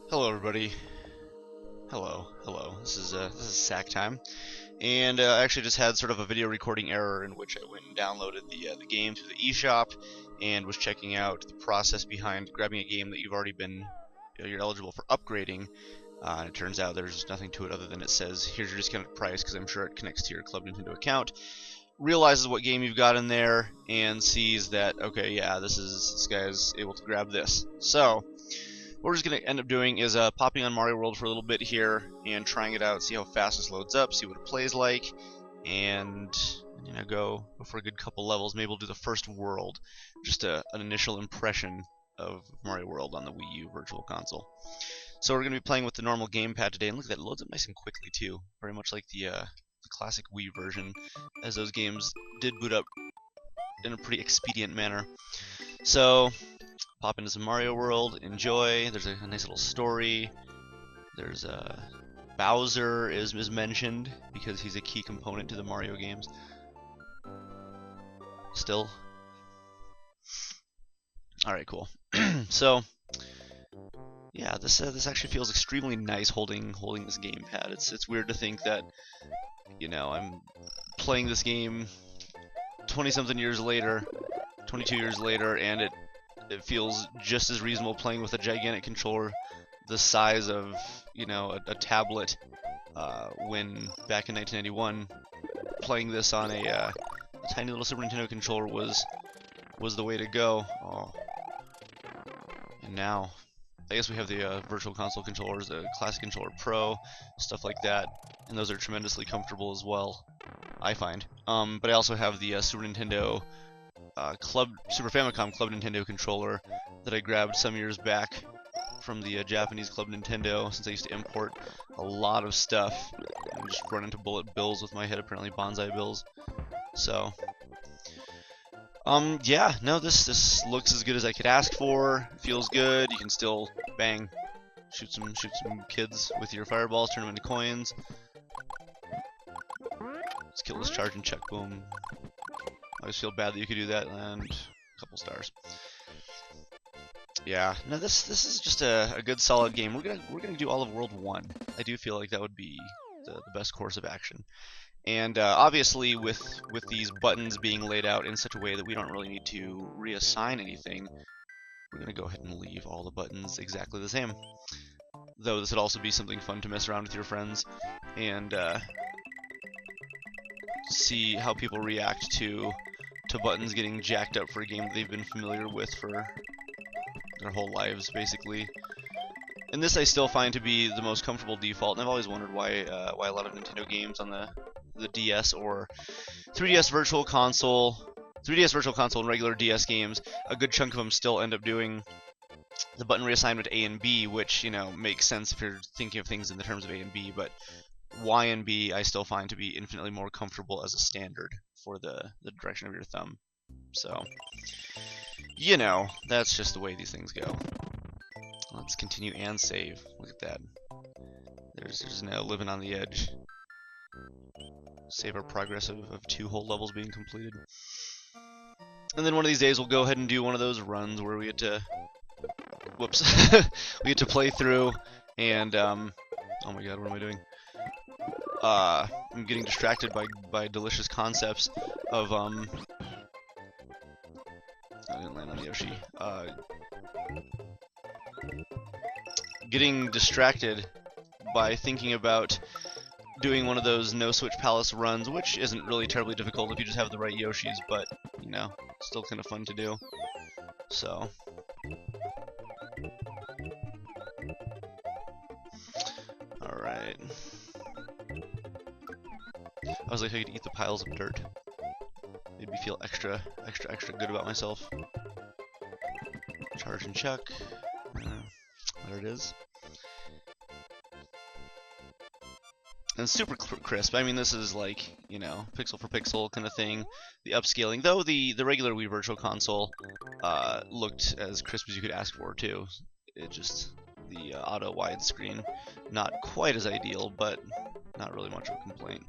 Hello, everybody. Hello. This is sack time, and I actually just had sort of a video recording error in which I went and downloaded the game through the eShop and was checking out the process behind grabbing a game that you've already been you're eligible for upgrading. And it turns out there's nothing to it other than it says here's your discounted price, because I'm sure it connects to your Club Nintendo account. Realizes what game you've got in there and sees that, okay, yeah, this guy's able to grab this. So what we're just going to end up doing is popping on Mario World for a little bit here and trying it out, see how fast this loads up, see what it plays like, and go for a good couple levels. Maybe we'll do the first world, just an initial impression of Mario World on the Wii U Virtual Console. So we're going to be playing with the normal gamepad today, and look at that, it loads up nice and quickly too, very much like the classic Wii version, as those games did boot up in a pretty expedient manner. So pop into some Mario World, enjoy. There's a nice little story. There's Bowser is mentioned because he's a key component to the Mario games. Still. All right, cool. So yeah, this actually feels extremely nice holding this gamepad. It's weird to think that I'm playing this game 20-something years later, 22 years later, and it feels just as reasonable playing with a gigantic controller the size of a tablet when back in 1991 playing this on a tiny little Super Nintendo controller was the way to go. Oh. And now I guess we have the Virtual Console controllers, the Classic Controller Pro, stuff like that, and those are tremendously comfortable as well, I find. But I also have the Super Nintendo Super Famicom Club Nintendo controller that I grabbed some years back from the Japanese Club Nintendo, since I used to import a lot of stuff and just run into bullet bills with my head, apparently bonsai bills. So yeah, no, this looks as good as I could ask for. Feels good. You can still shoot some kids with your fireballs, turn them into coins. Let's kill this charge and check. Boom. I always feel bad that you could do that, and a couple stars. Yeah, no, this is just a good solid game. We're gonna do all of World 1. I do feel like that would be the best course of action. And obviously, with these buttons being laid out in such a way that we don't really need to reassign anything, we're gonna go ahead and leave all the buttons exactly the same. Though this would also be something fun to mess around with your friends and see how people react to buttons getting jacked up for a game that they've been familiar with for their whole lives, basically. And this I still find to be the most comfortable default, and I've always wondered why a lot of Nintendo games on the DS or 3DS Virtual Console, and regular DS games, a good chunk of them still end up doing the button reassignment A and B, which makes sense if you're thinking of things in the terms of A and B, but Y and B I still find to be infinitely more comfortable as a standard for the direction of your thumb. So, that's just the way these things go. Let's continue and save. Look at that. There's now living on the edge. Save our progress of 2 whole levels being completed. And then one of these days we'll go ahead and do one of those runs where we get to whoops we get to play through and oh my god, what am I doing? I'm getting distracted by delicious concepts of I didn't land on the Yoshi. Getting distracted by thinking about doing one of those No Switch Palace runs, which isn't really terribly difficult if you just have the right Yoshis, but still kind of fun to do. So alright. I was like, I could eat the piles of dirt. Made me feel extra good about myself. Charge and check. There it is. And super crisp. I mean, this is like, pixel for pixel kind of thing. The upscaling, though the regular Wii Virtual Console looked as crisp as you could ask for too. It just, the auto widescreen, not quite as ideal, but not really much of a complaint.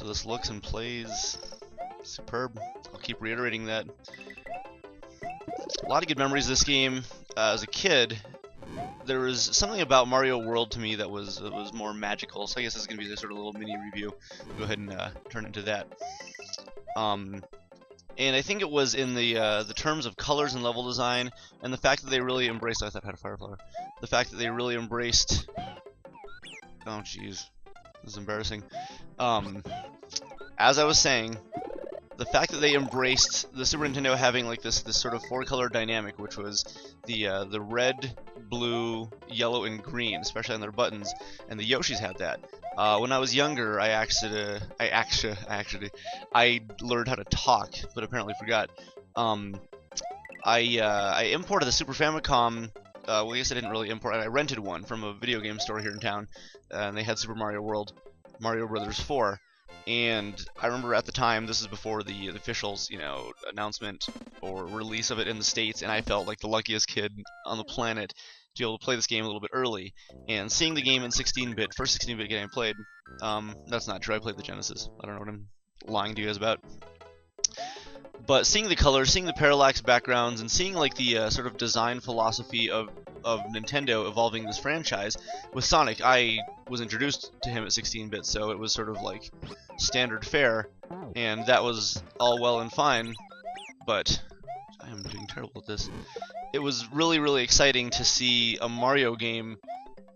this looks and plays superb. I'll keep reiterating that. A lot of good memories of this game. As a kid, there was something about Mario World to me that was more magical. So I guess this is gonna be this sort of little mini review. Go ahead and turn into that. And I think it was in the terms of colors and level design, and the fact that they really embraced. I thought I had a fire flower. The fact that they really embraced. Oh jeez, this is embarrassing. As I was saying, the fact that they embraced the Super Nintendo having like this sort of four-color dynamic, which was the red, blue, yellow, and green, especially on their buttons, and the Yoshis had that. When I was younger, I learned how to talk, but apparently forgot. I imported the Super Famicom. Well, I guess I didn't really import it. I rented one from a video game store here in town, and they had Super Mario World, Mario Brothers 4. And I remember at the time, this is before the official's, announcement or release of it in the States, and I felt like the luckiest kid on the planet to be able to play this game a little bit early. And seeing the game in 16-bit, first 16-bit game I played, that's not true, I played the Genesis. I don't know what I'm lying to you guys about. But seeing the colors, seeing the parallax backgrounds, and seeing like the sort of design philosophy of Nintendo evolving this franchise, with Sonic, I was introduced to him at 16-bit, so it was sort of like standard fare, and that was all well and fine, but I am doing terrible at this. It was really, really exciting to see a Mario game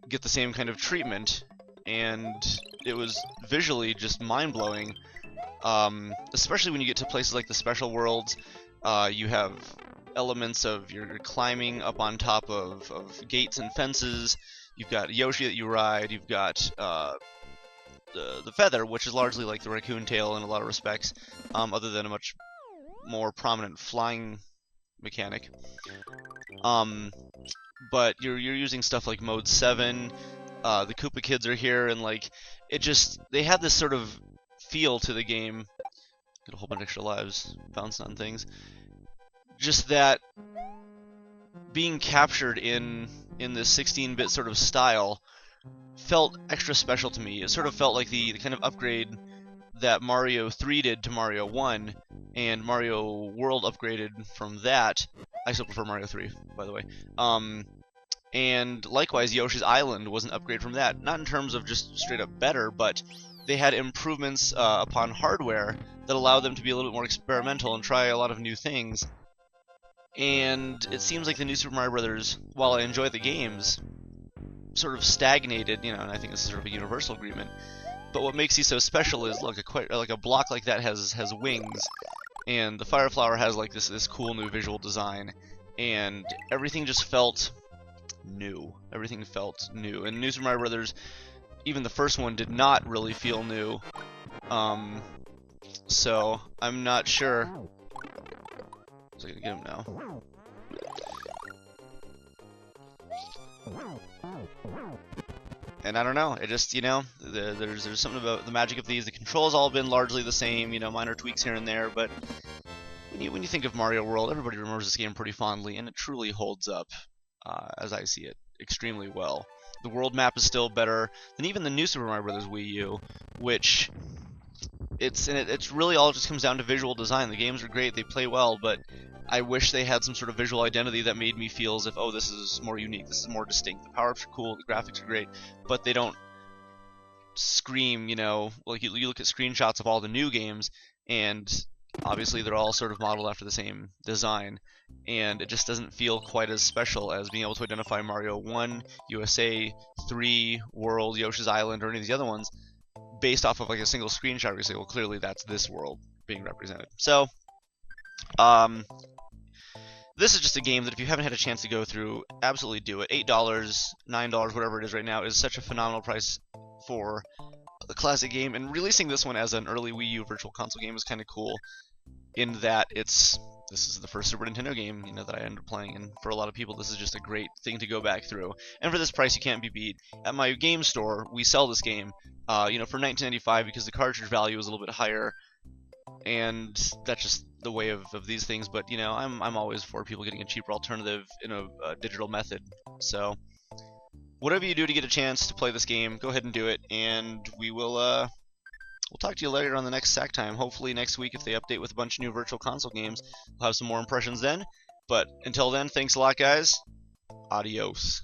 get the same kind of treatment, and it was visually just mind-blowing. Especially when you get to places like the special worlds, you have elements of you're climbing up on top of gates and fences. You've got Yoshi that you ride. You've got the feather, which is largely like the raccoon tail in a lot of respects, other than a much more prominent flying mechanic. But you're using stuff like Mode 7. The Koopa Kids are here, and like they had this sort of feel to the game. Get a whole bunch of extra lives bouncing on things. Just that being captured in this 16-bit sort of style felt extra special to me. It sort of felt like the kind of upgrade that Mario 3 did to Mario 1, and Mario World upgraded from that. I still prefer Mario 3, by the way. And likewise, Yoshi's Island was an upgrade from that. Not in terms of just straight up better, but they had improvements upon hardware that allowed them to be a little bit more experimental and try a lot of new things. And it seems like the new Super Mario Brothers, while I enjoy the games, sort of stagnated, and I think this is sort of a universal agreement. But what makes these so special is, look, a block like that has wings, and the Fire Flower has like this cool new visual design, and everything just felt new. Everything felt new. And New Super Mario Brothers, even the first one, did not really feel new. So I'm not sure. So I gotta get him now. And I don't know. It just, there's something about the magic of these. The controls all been largely the same. Minor tweaks here and there, but when you think of Mario World, everybody remembers this game pretty fondly, and it truly holds up, as I see it, extremely well. The world map is still better than even the new Super Mario Bros. Wii U, which it's really all just comes down to visual design. The games are great, they play well, but I wish they had some sort of visual identity that made me feel as if, oh, this is more unique, this is more distinct. The power-ups are cool, the graphics are great, but they don't scream, like you look at screenshots of all the new games, and obviously they're all sort of modeled after the same design, and it just doesn't feel quite as special as being able to identify Mario 1, USA, 3, World, Yoshi's Island, or any of these other ones based off of like a single screenshot where you say, well, clearly that's this world being represented. So, this is just a game that if you haven't had a chance to go through, absolutely do it. $8, $9, whatever it is right now, is such a phenomenal price for the classic game, and releasing this one as an early Wii U Virtual Console game is kind of cool in that this is the first Super Nintendo game that I ended up playing, and for a lot of people this is just a great thing to go back through. And for this price, you can't be beat. At my game store, we sell this game for $19.95 because the cartridge value is a little bit higher, and that's just the way of these things. But I'm always for people getting a cheaper alternative in a digital method. So whatever you do to get a chance to play this game, go ahead and do it, and we will we'll talk to you later on the next Sack Time. Hopefully next week, if they update with a bunch of new Virtual Console games, we'll have some more impressions then. But until then, thanks a lot, guys. Adios.